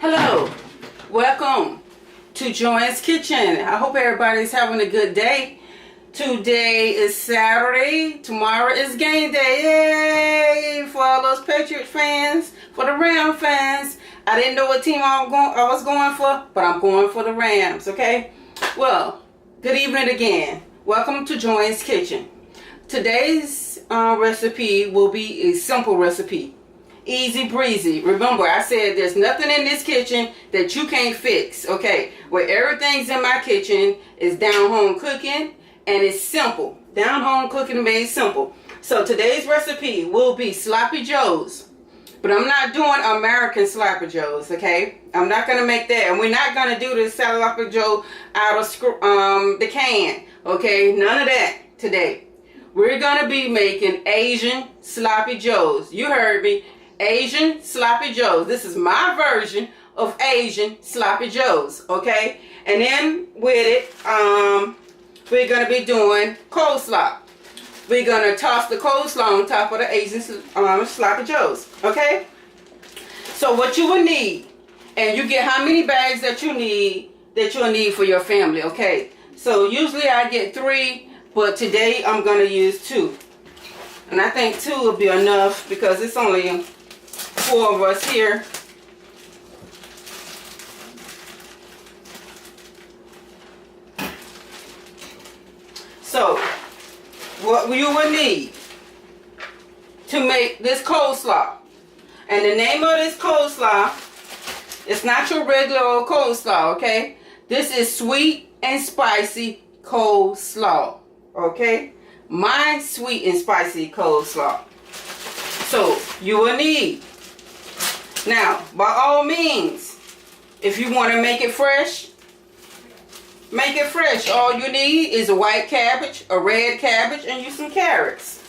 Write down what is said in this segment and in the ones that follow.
Hello, welcome to Joanne's Kitchen. I hope everybody's having a good day. Today is Saturday. Tomorrow is game day. Yay! For all those Patriots fans, for the Ram fans. I didn't know what team I was going for, but I'm going for the Rams, okay? Well, good evening again. Welcome to Joanne's Kitchen. Today's recipe will be a simple recipe. Easy breezy. Remember, I said there's nothing in this kitchen that you can't fix, okay? Where everything's in my kitchen is down home cooking, and it's simple. Down home cooking made simple. So today's recipe will be sloppy joes, but I'm not doing American sloppy joes, okay? I'm not gonna make that, and we're not gonna do the sloppy joe out of the can, okay? None of that today. We're gonna be making Asian sloppy joes. You heard me. Asian sloppy joes. This is my version of Asian sloppy joes, okay? And then with it, we're going to be doing coleslaw. We're going to toss the coleslaw on top of the Asian sloppy joes, okay? So what you will need, and you get how many bags that you'll need for your family, okay? So usually I get 3, but today I'm going to use 2. And I think 2 will be enough because it's only 4 of us here. So, what you will need to make this coleslaw, and the name of this coleslaw, it's not your regular old coleslaw, okay? This is sweet and spicy coleslaw, okay? My sweet and spicy coleslaw. So, you will need, now, by all means, if you want to make it fresh, make it fresh. All you need is a white cabbage, a red cabbage, and you some carrots.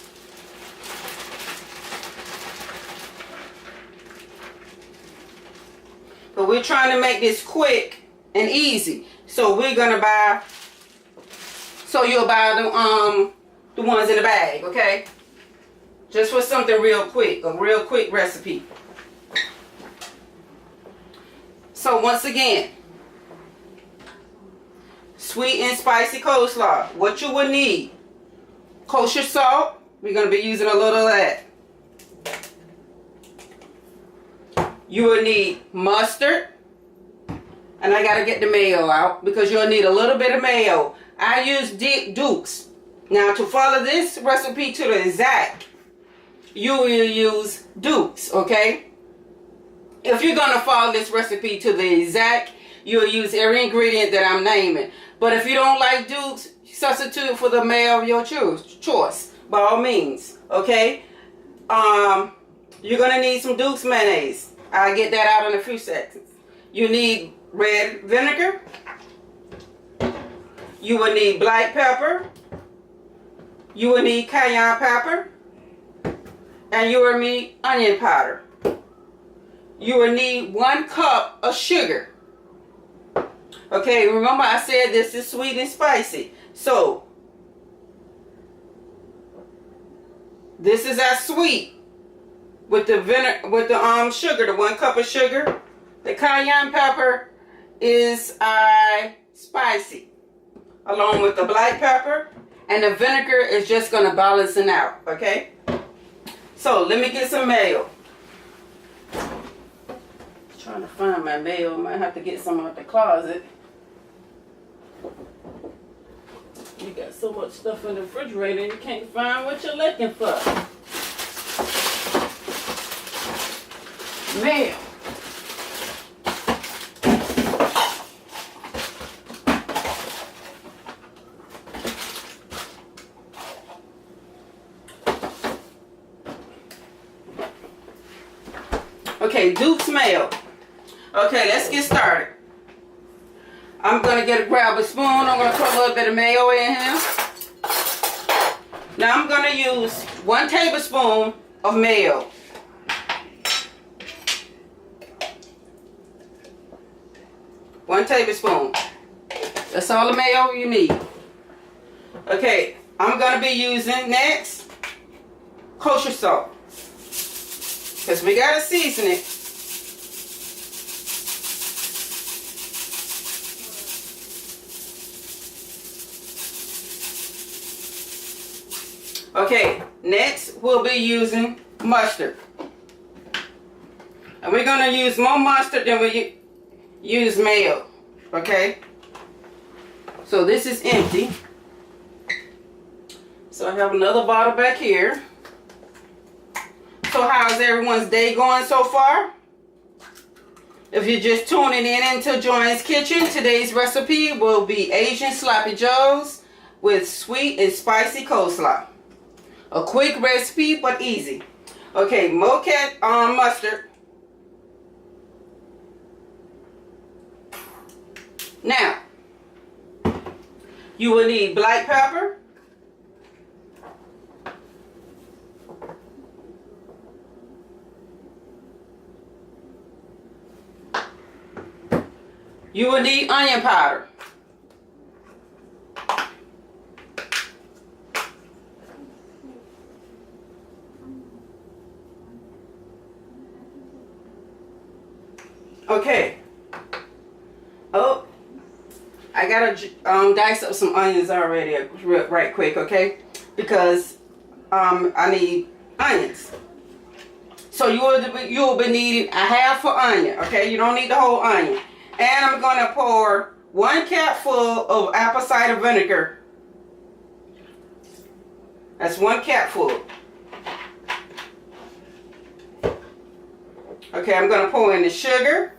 But we're trying to make this quick and easy. So we're gonna buy, so you'll buy the ones in the bag, okay? Just for something real quick, a real quick recipe. So once again, sweet and spicy coleslaw. What you will need, kosher salt. We're going to be using a little of that. You will need mustard. And I got to get the mayo out because you'll need a little bit of mayo. I use Duke's. Now to follow this recipe to the exact, you will use Duke's, okay? If you're going to follow this recipe to the exact, you'll use every ingredient that I'm naming. But if you don't like Duke's, substitute for the mayo of your choice, by all means, okay? You're going to need some Duke's mayonnaise. I'll get that out in a few seconds. You need red vinegar. You will need black pepper. You will need cayenne pepper. And you will need onion powder. You will need 1 cup of sugar. Okay, remember I said this is sweet and spicy. So, this is our sweet with the sugar, the 1 cup of sugar. The cayenne pepper is spicy, along with the black pepper, and the vinegar is just going to balance it out, okay? So, let me get some mayo. Trying to find my mayo. Might have to get some out the closet. You got so much stuff in the refrigerator you can't find what you're looking for. Mayo. Okay, Duke's mayo. Okay, let's get started. I'm going to grab a spoon. I'm going to put a little bit of mayo in here. Now I'm going to use 1 tablespoon of mayo. One tablespoon. That's all the mayo you need. Okay, I'm going to be using next kosher salt. Because we got to season it. Okay, next we'll be using mustard. And we're going to use more mustard than we use mayo. Okay? So this is empty. So I have another bottle back here. So how's everyone's day going so far? If you're just tuning into Joanne's Kitchen, today's recipe will be Asian Sloppy Joes with sweet and spicy coleslaw. A quick recipe, but easy. Okay, more mustard. Now, you will need black pepper. You will need onion powder. Okay. Oh, I gotta dice up some onions already right quick, okay? Because I need onions. So you will be needing a half an onion, okay? You don't need the whole onion. And I'm going to pour 1 capful of apple cider vinegar. That's 1 capful. Okay, I'm going to pour in the sugar.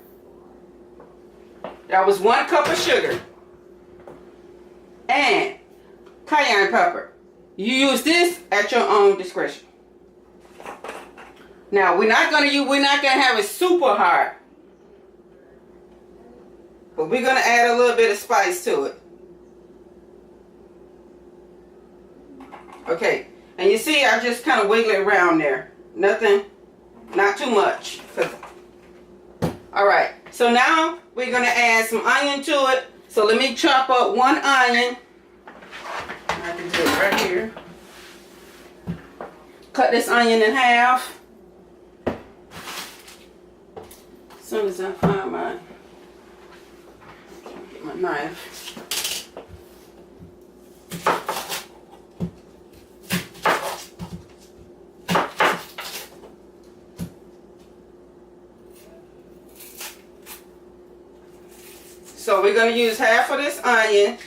That was 1 cup of sugar. And cayenne pepper. You use this at your own discretion. Now we're not gonna have it super hard. But we're going to add a little bit of spice to it. Okay. And you see, I just kind of wiggle it around there. Nothing, not too much. Alright. So now we're going to add some onion to it. So let me chop up 1 onion. I can do it right here. Cut this onion in half. As soon as I find my knife. So we're going to use half of this onion.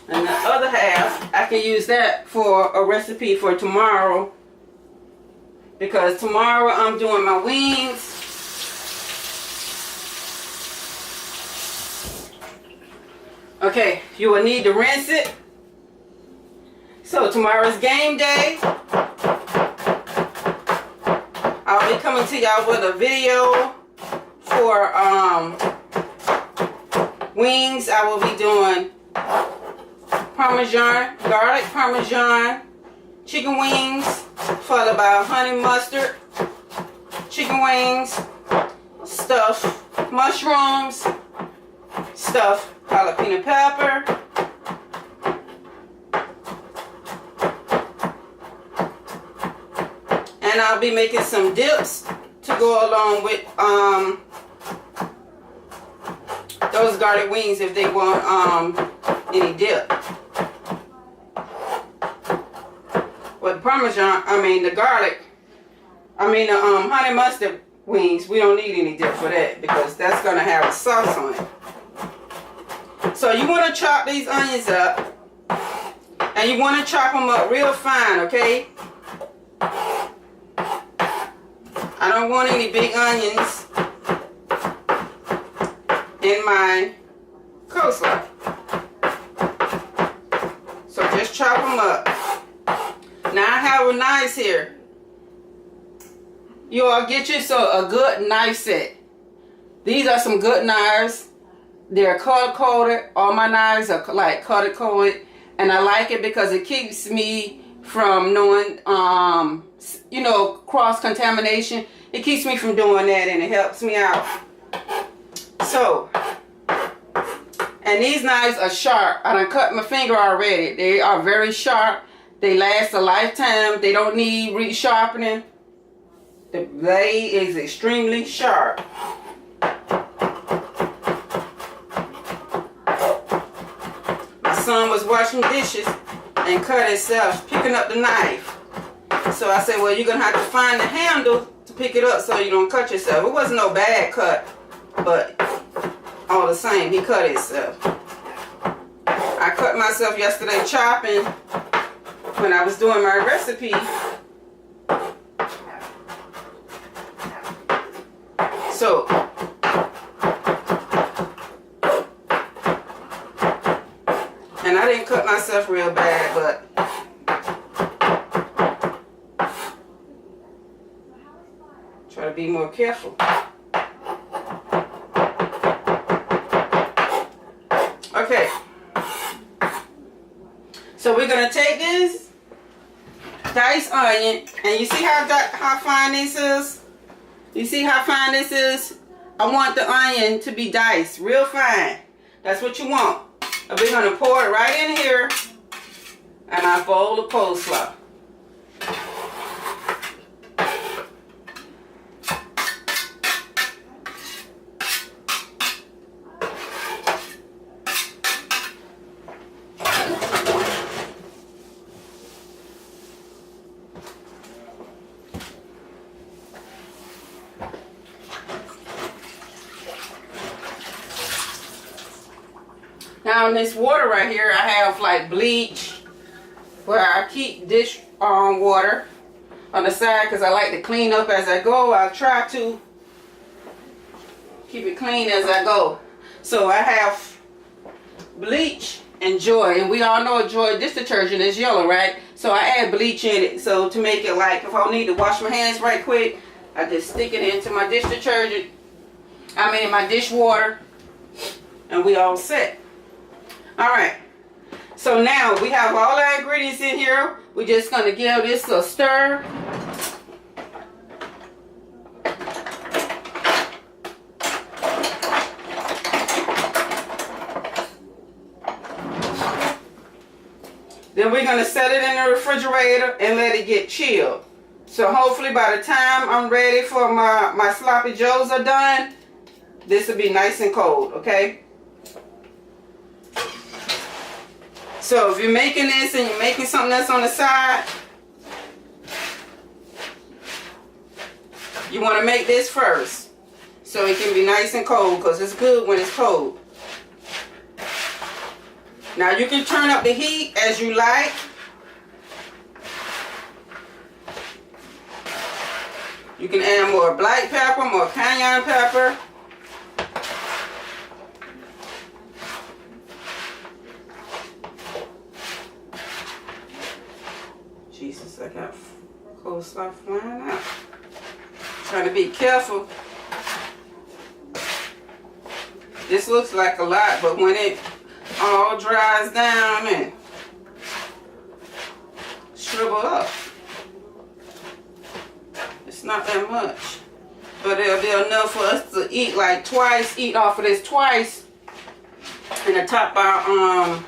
And the other half, I can use that for a recipe for tomorrow. Because tomorrow I'm doing my wings. Okay, you will need to rinse it. So tomorrow's game day. I'll be coming to y'all with a video for wings. I will be doing Parmesan, garlic Parmesan, chicken wings, followed by honey mustard, chicken wings, stuffed mushrooms, stuffed jalapeno pepper, and I'll be making some dips to go along with those garlic wings if they want any dip. With Parmesan, the garlic, the honey mustard wings, we don't need any dip for that because that's going to have a sauce on it. So you want to chop these onions up, and you want to chop them up real fine, okay? I don't want any big onions in my coleslaw. So just chop them up. Now I have a knife here. You all get you a good knife set. These are some good knives. They're color coded. All my knives are like color coded, and I like it because it keeps me from knowing, cross contamination. It keeps me from doing that, and it helps me out. So, and these knives are sharp. I done cut my finger already. They are very sharp. They last a lifetime. They don't need resharpening. The blade is extremely sharp. son was washing dishes and cut himself picking up the knife. So I said, well, you're going to have to find the handle to pick it up so you don't cut yourself. It wasn't no bad cut, but all the same, he cut himself. I cut myself yesterday chopping when I was doing my recipe. So, and I didn't cut myself real bad, but try to be more careful. Okay. So we're gonna take this diced onion, and you see how fine this is? You see how fine this is? I want the onion to be diced real fine. That's what you want. And we're gonna pour it right in here in our bowl of coleslaw. Now in this water right here, I have like bleach, where I keep dish water on the side because I like to clean up as I go. I try to keep it clean as I go. So I have bleach and Joy, and we all know Joy dish detergent is yellow, right? So I add bleach in it, so to make it like if I need to wash my hands right quick, I just stick it into my dish detergent, my dish water, and we all set. Alright, so now we have all our ingredients in here. We're just going to give this a stir. Then we're going to set it in the refrigerator and let it get chilled. So hopefully by the time I'm ready for my sloppy joes are done, this will be nice and cold, okay? So if you're making this and you're making something else on the side, you want to make this first so it can be nice and cold, because it's good when it's cold. Now you can turn up the heat as you like. You can add more black pepper, more cayenne pepper. Jesus, I got coleslaw flying out. Trying to be careful. This looks like a lot, but when it all dries down and shrivel up, it's not that much. But it'll be enough for us to eat like twice, eat off of this twice, and to top our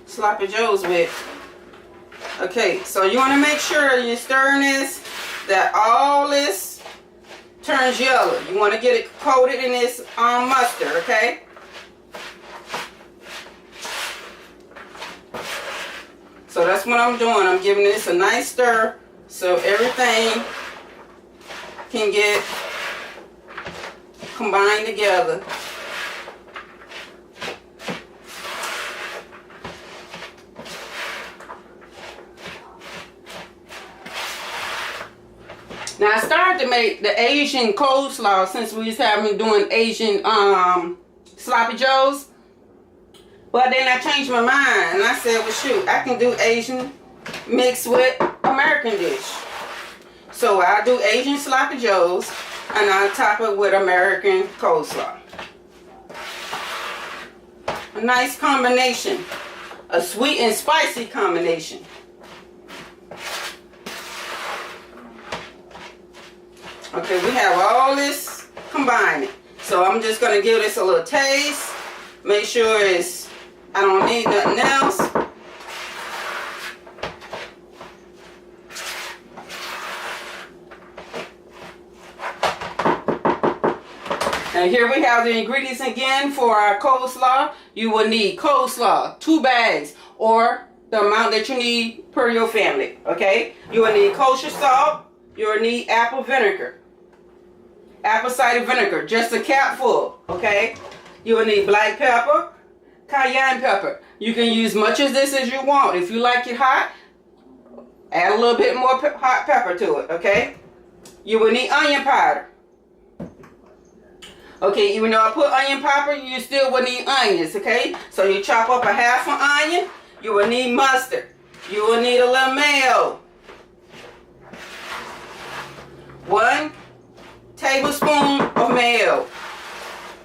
sloppy joes with. Okay, so you want to make sure you're stirring this, that all this turns yellow. You want to get it coated in this mustard, okay? So that's what I'm doing. I'm giving this a nice stir so everything can get combined together. Now I started to make the Asian coleslaw since we was doing Asian sloppy joes, but then I changed my mind and I said, well shoot, I can do Asian mixed with American dish. So I do Asian sloppy joes and I top it with American coleslaw. A nice combination, a sweet and spicy combination. Okay, we have all this combined. So I'm just going to give this a little taste. Make sure I don't need nothing else. And here we have the ingredients again for our coleslaw. You will need coleslaw, 2 bags, or the amount that you need per your family, okay? You will need kosher salt. You will need apple vinegar, apple cider vinegar, just a cap full, okay? You will need black pepper, cayenne pepper. You can use much of this as you want. If you like it hot, add a little bit more hot pepper to it, okay? You will need onion powder. Okay, even though I put onion powder, you still will need onions, okay? So you chop up a half an onion. You will need mustard. You will need a little mayo. 1 tablespoon of mayo.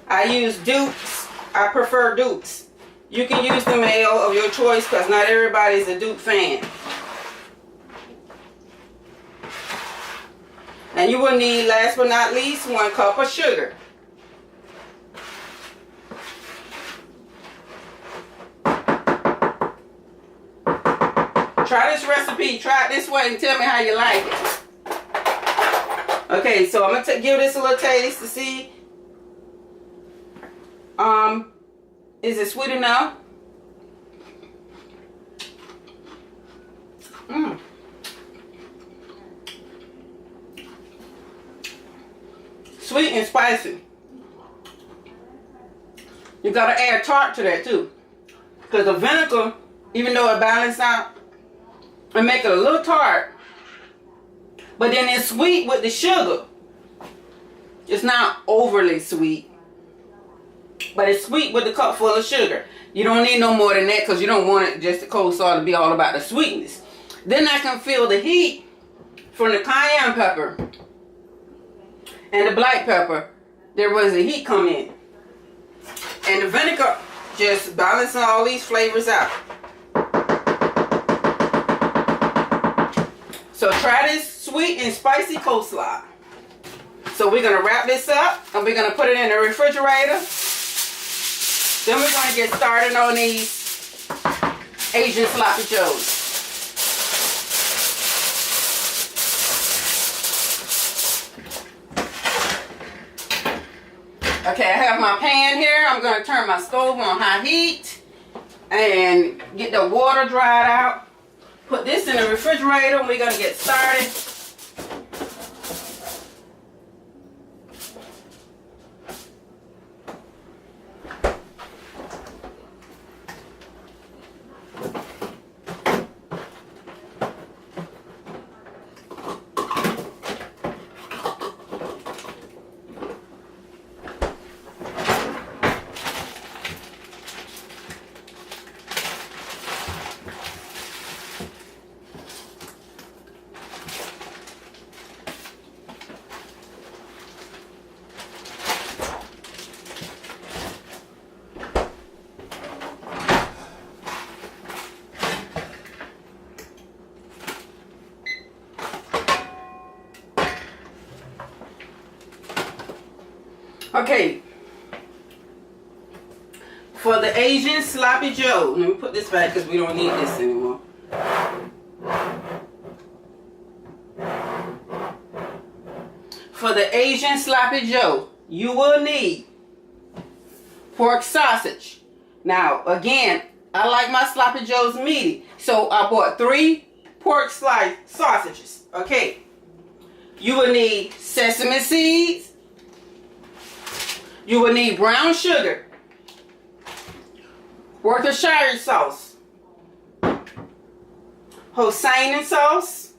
I use Duke's. I prefer Duke's. You can use the mayo of your choice because not everybody's a Duke fan. And you will need, last but not least, 1 cup of sugar. Try this recipe. Try it this way and tell me how you like it. Okay, so I'm going to give this a little taste to see. Is it sweet enough? Sweet and spicy. You got to add tart to that too. Because the vinegar, even though it balances out, and make it a little tart, but then it's sweet with the sugar. It's not overly sweet, but it's sweet with the cup full of sugar. You don't need no more than that because you don't want it just the coleslaw to be all about the sweetness. Then I can feel the heat from the cayenne pepper and the black pepper. There was a heat come in, and the vinegar just balancing all these flavors out. So try this sweet and spicy coleslaw. So we're going to wrap this up and we're going to put it in the refrigerator. Then we're going to get started on these Asian sloppy joes. Okay, I have my pan here. I'm going to turn my stove on high heat and get the water dried out. Put this in the refrigerator and we're going to get started. Okay, for the Asian sloppy joe, let me put this back because we don't need this anymore. For the Asian sloppy joe, you will need pork sausage. Now, again, I like my sloppy joes meaty, so I bought 3 pork slice sausages. Okay, you will need sesame seeds. You will need brown sugar, Worcestershire sauce, hoisin sauce.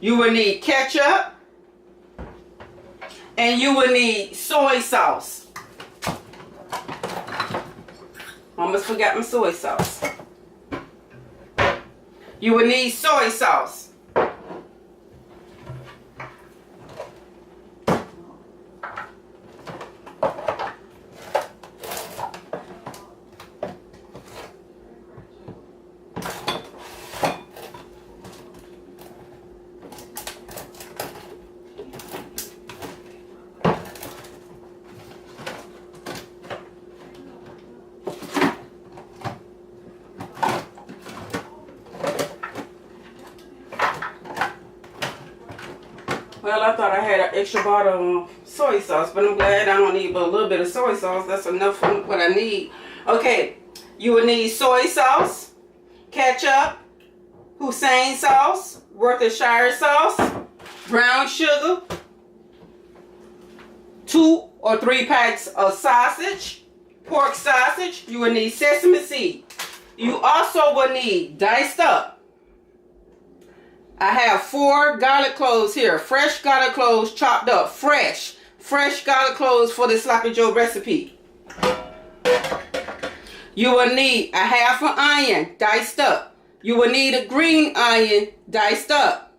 You will need ketchup, and you will need soy sauce. Almost forgot my soy sauce. You will need soy sauce. Well, I thought I had an extra bottle of soy sauce, but I'm glad I don't need but a little bit of soy sauce. That's enough for what I need. Okay, you will need soy sauce, ketchup, hoisin sauce, Worcestershire sauce, brown sugar, 2 or 3 packs of sausage, pork sausage. You will need sesame seed. You also will need diced up. I have 4 garlic cloves here, fresh garlic cloves chopped up, fresh garlic cloves for the sloppy joe recipe. You will need a half an onion diced up. You will need a green onion diced up.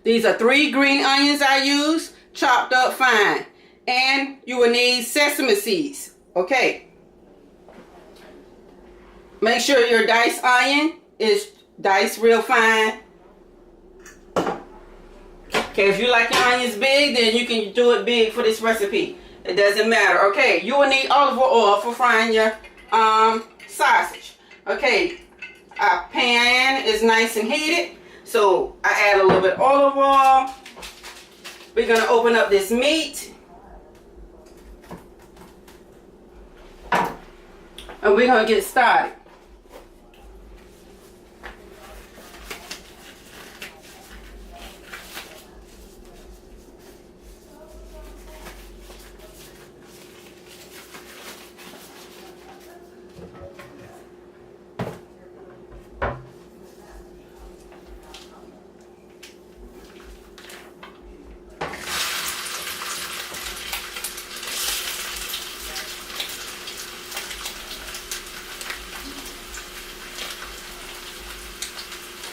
These are 3 green onions I use, chopped up fine. And you will need sesame seeds. Okay. Make sure your diced onion is diced real fine. Okay, if you like your onions big, then you can do it big for this recipe. It doesn't matter. Okay, you will need olive oil for frying your sausage. Okay, our pan is nice and heated, so I add a little bit of olive oil. We're gonna open up this meat, and we're gonna get started.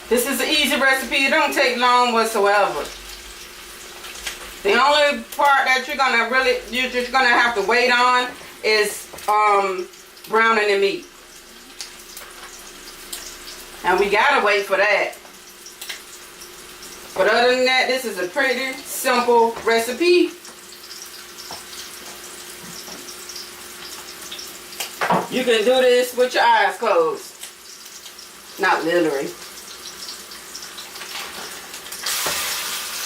This is an easy recipe. It don't take long whatsoever. The only part that you're just gonna have to wait on is browning the meat. And we gotta wait for that. But other than that, this is a pretty simple recipe. You can do this with your eyes closed. Not literally.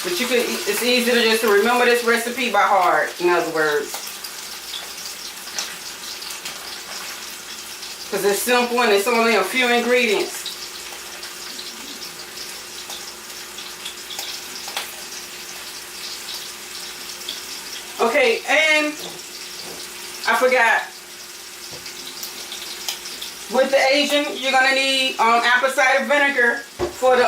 But you could, it's easy to just remember this recipe by heart, in other words. Because it's simple and it's only a few ingredients. Okay, and I forgot. With the Asian, you're going to need apple cider vinegar for the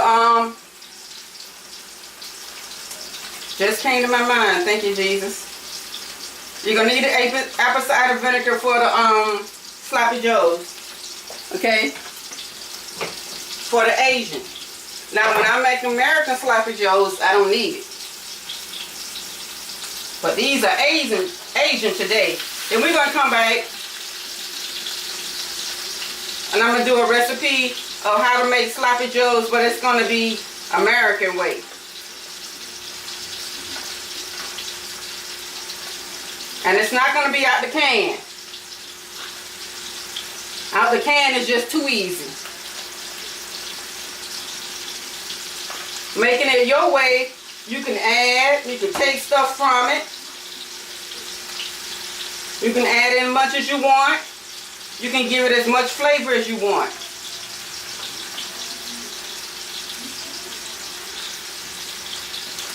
just came to my mind. Thank you, Jesus. You're going to need the apple cider vinegar for the sloppy joes. Okay? For the Asian. Now, when I make American sloppy joes, I don't need it. But these are Asian today. Then we're going to come back. And I'm going to do a recipe of how to make sloppy joes, but it's going to be American way. And it's not going to be out the can. Out the can is just too easy. Making it your way, you can take stuff from it. You can add in as much as you want. You can give it as much flavor as you want.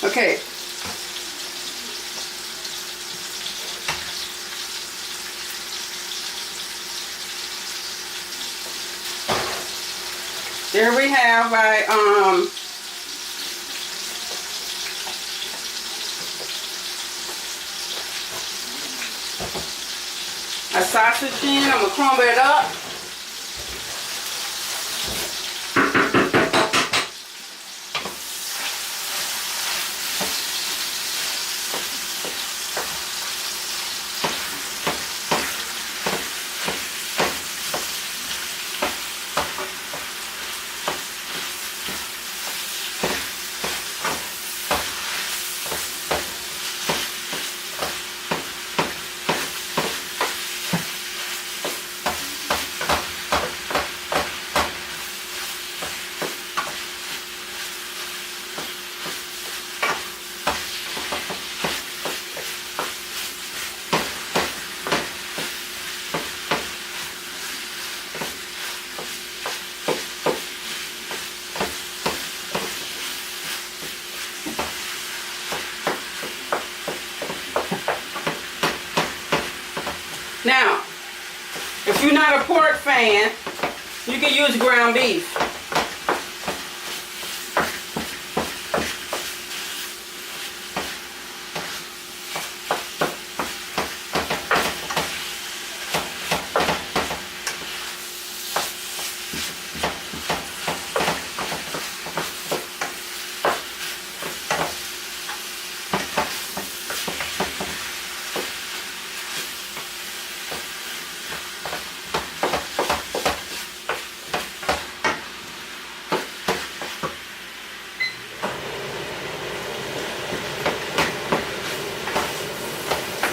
Okay. There we have a sausage in. I'm going to crumble it up. you're not a pork fan, you can use ground beef.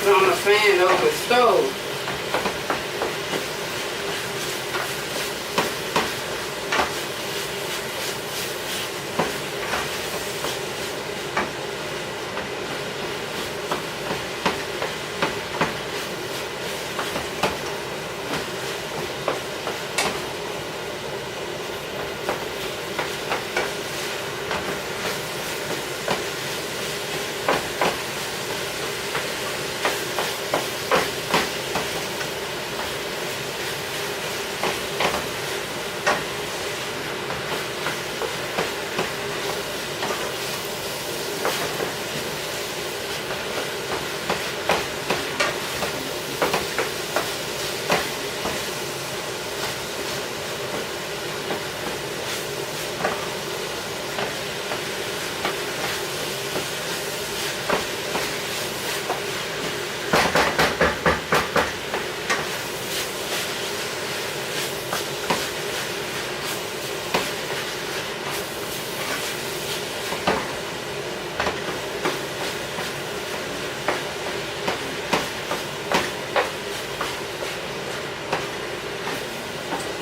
Put on the fan over the stove.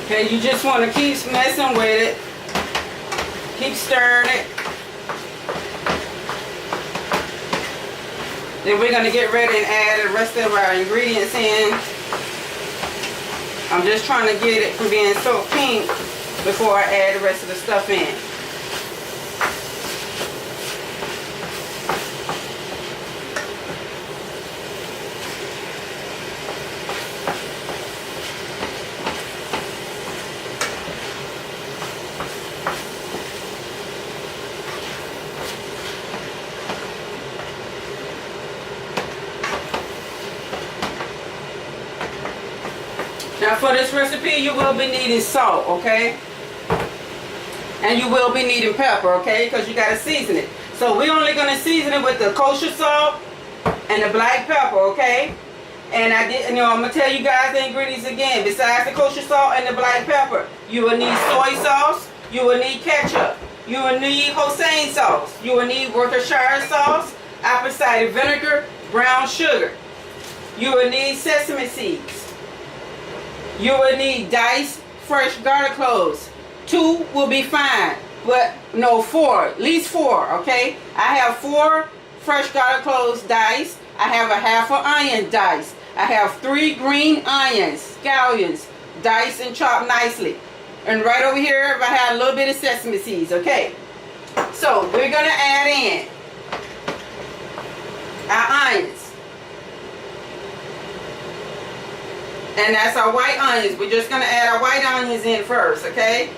Okay, you just want to keep messing with it. Keep stirring it. Then we're going to get ready and add the rest of our ingredients in. I'm just trying to get it from being so pink before I add the rest of the stuff in. Now for this recipe, you will be needing salt, okay? And you will be needing pepper, okay? Because you got to season it. So we're only going to season it with the kosher salt and the black pepper, okay? And I'm going to tell you guys the ingredients again. Besides the kosher salt and the black pepper, you will need soy sauce, you will need ketchup, you will need hoisin sauce, you will need Worcestershire sauce, apple cider vinegar, brown sugar. You will need sesame seeds. You will need diced fresh garlic cloves. 2 will be fine, but no, 4, at least 4, okay? I have 4 fresh garlic cloves diced. I have a half an onion diced. I have 3 green onions, scallions, diced and chopped nicely. And right over here, I have a little bit of sesame seeds, okay? So we're gonna add in our onions. And that's our white onions. We're just going to add our white onions in first, okay?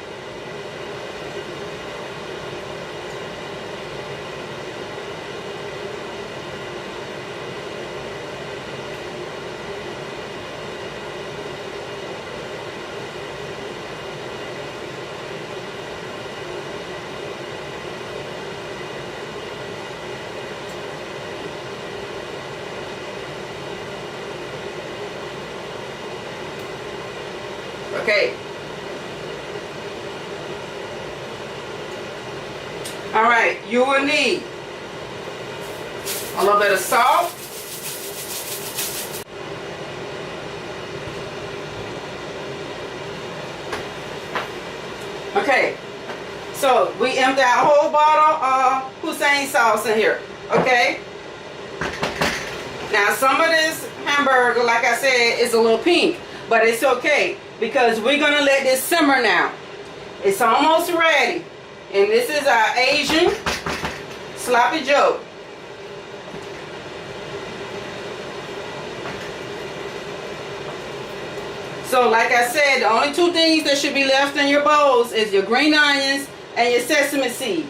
Okay. All right, you will need a little bit of salt. Okay, so we empty our whole bottle of hoisin sauce in here, okay? Now some of this hamburger, like I said, is a little pink, but it's okay because we're gonna let this simmer now. It's almost ready. And this is our Asian sloppy joe. So like I said, the only two things that should be left in your bowls is your green onions and your sesame seed.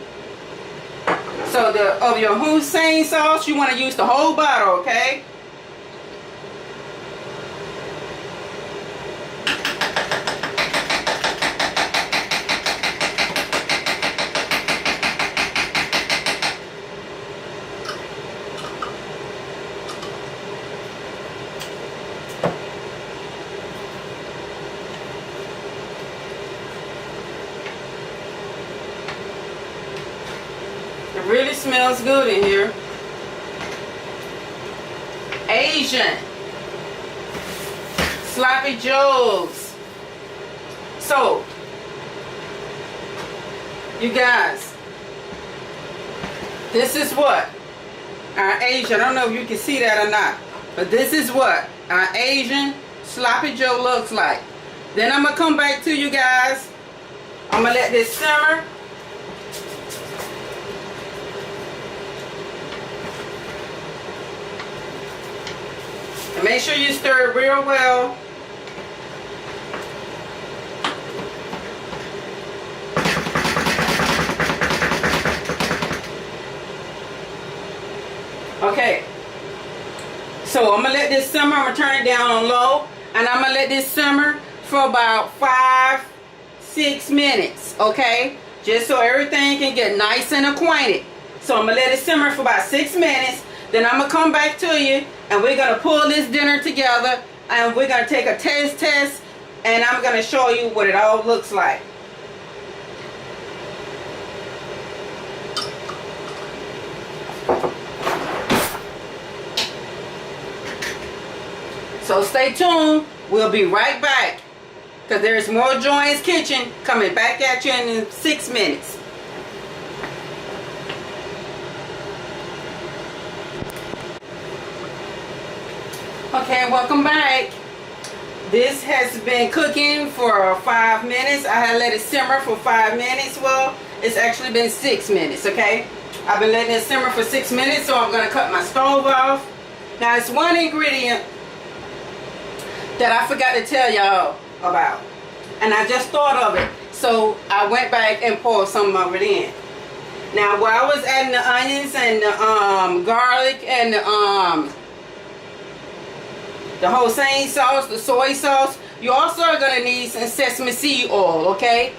So of your hoisin sauce, you want to use the whole bottle, okay? It really smells good in here. Asian sloppy joes. So, you guys, this is what our Asian, I don't know if you can see that or not, but this is what our Asian sloppy joe looks like. Then I'm going to come back to you guys. I'm going to let this simmer. And make sure you stir it real well. Okay, so I'm going to let this simmer. I'm going to turn it down on low. And I'm going to let this simmer for about 5-6 minutes, okay? Just so everything can get nice and acquainted. So I'm going to let it simmer for about 6 minutes. Then I'm going to come back to you and we're going to pull this dinner together and we're going to take a taste test and I'm going to show you what it all looks like. So stay tuned. We'll be right back because there's more Joanne's Kitchen coming back at you in 6 minutes. Okay, welcome back. This has been cooking for 5 minutes. I had let it simmer for 5 minutes. Well, it's actually been 6 minutes, okay? I've been letting it simmer for 6 minutes, so I'm going to cut my stove off. Now, it's one ingredient that I forgot to tell y'all about. And I just thought of it. So, I went back and poured some of it in. Now, while I was adding the onions and the garlic and the hoisin sauce, the soy sauce, you also are going to need some sesame seed oil, okay?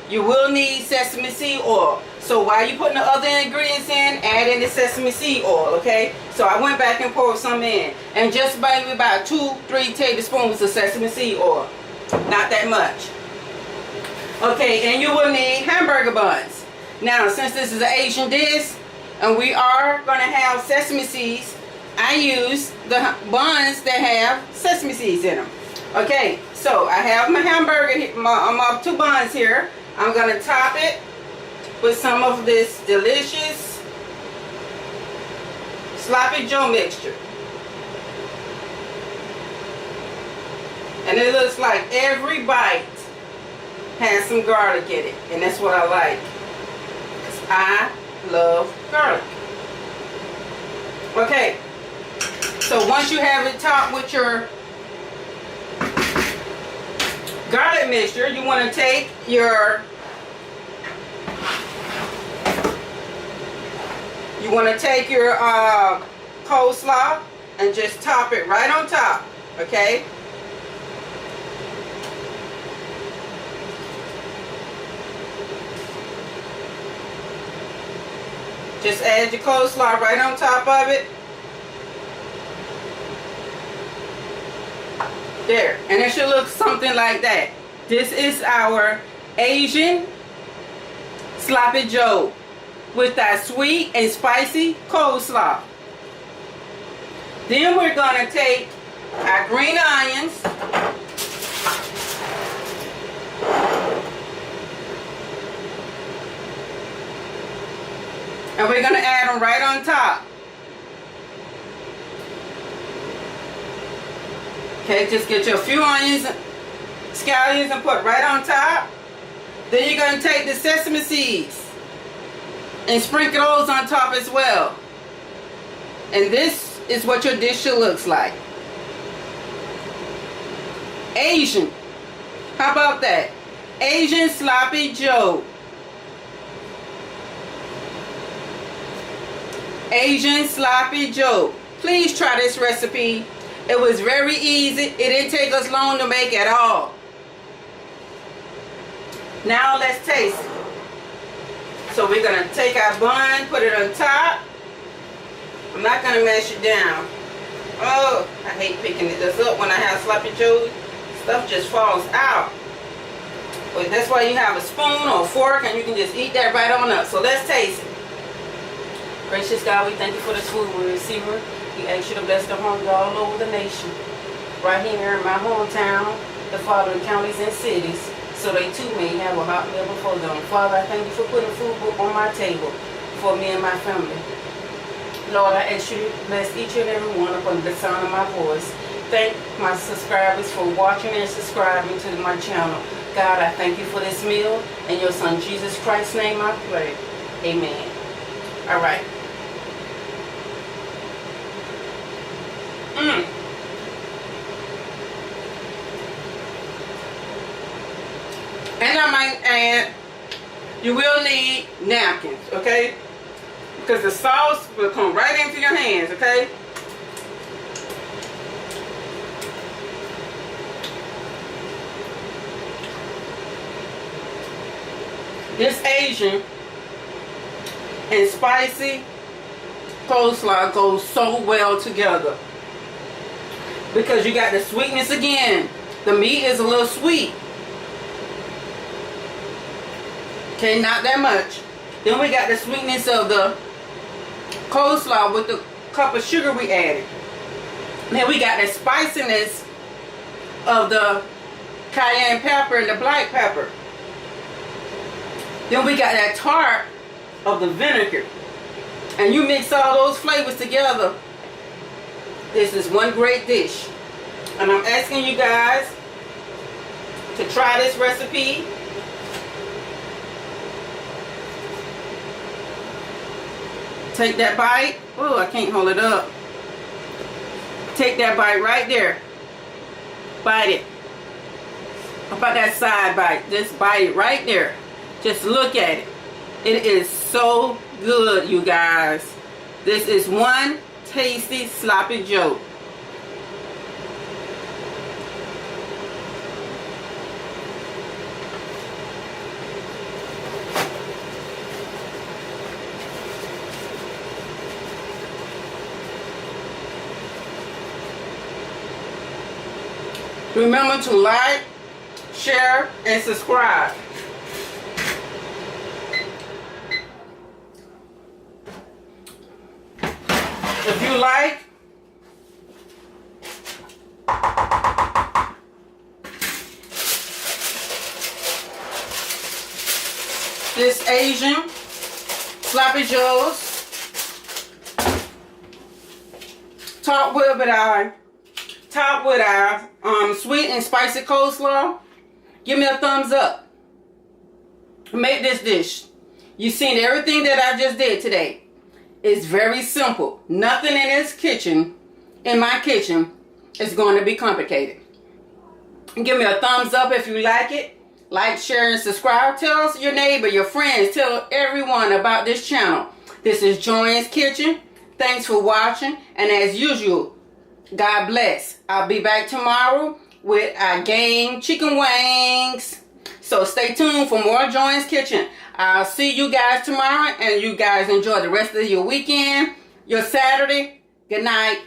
You will need sesame seed oil. So while you're putting the other ingredients in, add in the sesame seed oil, okay? So I went back and poured some in. And just maybe about 2-3 tablespoons of sesame seed oil. Not that much. Okay, and you will need hamburger buns. Now, since this is an Asian dish, and we are going to have sesame seeds, I use the buns that have sesame seeds in them. Okay, so I have my hamburger, my 2 buns here. I'm going to top it with some of this delicious sloppy joe mixture. And it looks like every bite has some garlic in it. And that's what I like. Because I love garlic. Okay. So once you have it topped with your garlic mixture, you want to take your coleslaw and just top it right on top, okay? Just add your coleslaw right on top of it. There, and it should look something like that. This is our Asian sloppy joe with that sweet and spicy coleslaw. Then we're going to take our green onions and we're going to add them right on top. Okay, just get your few onions, scallions, and put right on top. Then you're going to take the sesame seeds and sprinkle those on top as well. And this is what your dish should look like. Asian How about that? Asian Sloppy Joe. Asian Sloppy Joe. Please try this recipe. It was very easy. It didn't take us long to make at all. Now let's taste it. So we're going to take our bun, put it on top. I'm not going to mash it down. Oh, I hate picking this up when I have sloppy joe. Stuff just falls out. But that's why you have a spoon or a fork and you can just eat that right on up. So let's taste it. Gracious God, we thank you for this food we receive. We ask you to bless the hungry all over the nation. Right here in my hometown, the following counties and cities, so they too may have a hot meal before them. Father, I thank you for putting food on my table for me and my family. Lord, I ask you to bless each and every one upon the sound of my voice. Thank my subscribers for watching and subscribing to my channel. God, I thank you for this meal. In your son Jesus Christ's name I pray. Amen. All right. And I might add, you will need napkins, okay? Because the sauce will come right into your hands, okay? This Asian and spicy coleslaw goes so well together. Because you got the sweetness again. The meat is a little sweet. Okay, not that much. Then we got the sweetness of the coleslaw with the cup of sugar we added. Then we got the spiciness of the cayenne pepper and the black pepper. Then we got that tart of the vinegar. And you mix all those flavors together. This is one great dish. And I'm asking you guys to try this recipe. Take that bite. Oh, I can't hold it up. Take that bite right there. Bite it. How about that side bite? Just bite it right there. Just look at it. It is so good, you guys. This is one tasty sloppy joe. Remember to like, share, and subscribe. If you like this Asian sloppy joes topped with our sweet and spicy coleslaw, give me a thumbs up. Make this dish. You've seen everything that I just did today. It's very simple. Nothing in this kitchen, in my kitchen, is going to be complicated. Give me a thumbs up if you like it. Like, share, and subscribe. Tell your neighbor, your friends, tell everyone about this channel. This is Joanne's Kitchen. Thanks for watching. And as usual, God bless. I'll be back tomorrow with our game chicken wings. So stay tuned for more Joanne's Kitchen. I'll see you guys tomorrow, and you guys enjoy the rest of your weekend, your Saturday. Good night.